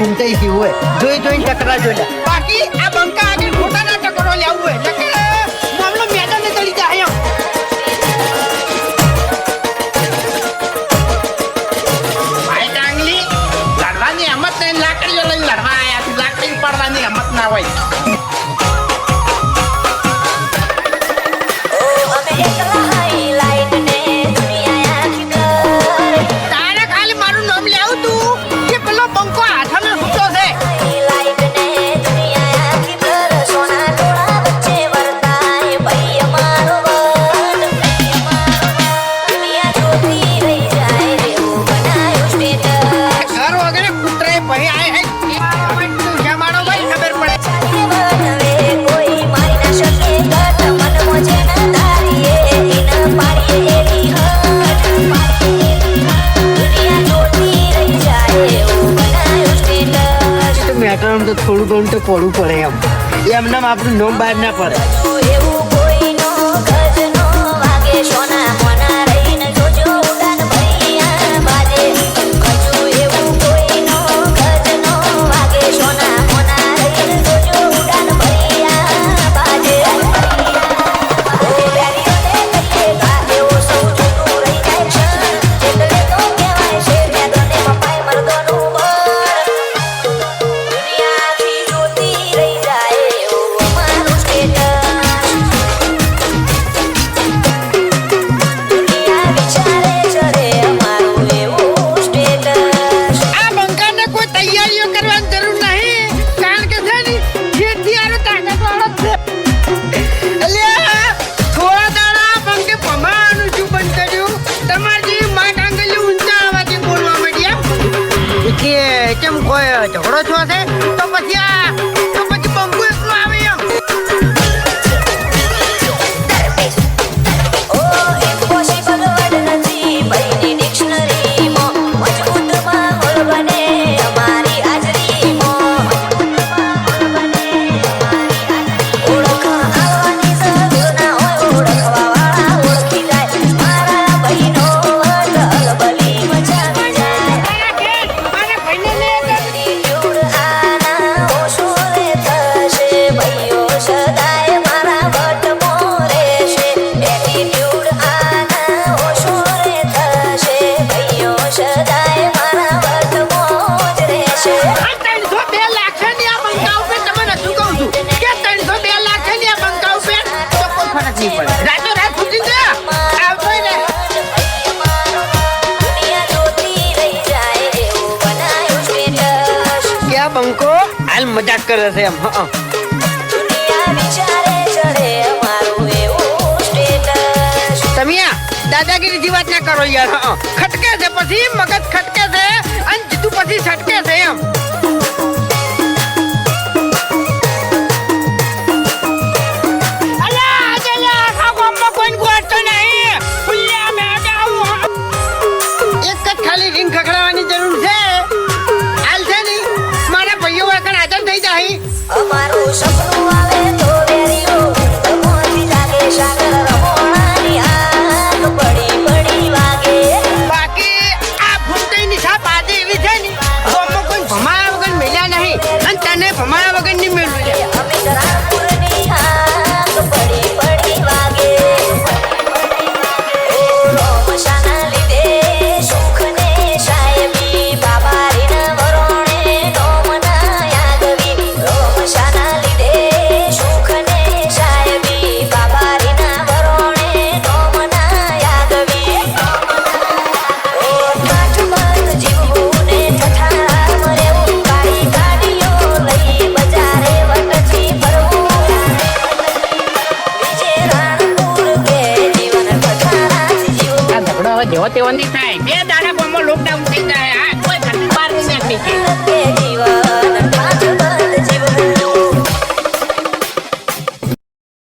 ફૂમતાઈ થી હોય જોઈ જોઈને ટકરા જોઈ બાકી આ બંકા આગળ ખોટા ના ટકરો લેવું હોય નકર મામલો મેદાને ચડી જાય એમ ભાઈ ડાંગલી લડવાની હિંમત નહીં લાકડીઓ લઈને લડવા આયા લાકડી પડવાની હિંમત ના હોય તો થોડું ઘણું તો પડવું પડે એમને આપણું નોમ બહાર ના પડે કેમ કોઈ ઝઘડો છો છે તો પછી બંકુ એકલો આવે એમ બંકો હાલ મજાક કરે છે એમ તમે દાદાગીરી વાત ના કરો યાર ખટકે છે પછી મગજ ખટકે છે અને જીતું પછી છટકે છે એમ એક જ ખાલી રીંગ ખખડાવવાની જરૂર છે અમારું સપનું આવે તો વેરીઓ મોતી લાગે સાગર રમોણાની આગ પડી પડી વાગે બાકી આ ફૂમતાઈની છાપ આજે એવી છે ને તો કોઈ ભમાયા વગર મેલ્યા નહીં અને તને ભમાયા વગર નહીં મેળવું છે અમે રામપુરની આગ પડી પડી વાગે રોમશાના લીધે સુખને સાહેબી બાબા રીના વરોણે નોમના યાગવી રોમશાના લીધે સુખને સાહેબી બાબા રીના વરોણે નોમના યાગવી કાઠમંડ જીવને ઠઠારા મરેવું કાળી ગાડીઓ લઈ બજારે વટથી ફરવું વિજય રાણપુર કે જીવન ઠઠારાથી જીવવું આ ઝઘડો હવે જેવો તેવો નહીં થાય બે દાડા બોમાં લોકડાઉન થઈ જાય આ કોઈ ઘરની બહાર નહીં નીકળી કે જીવન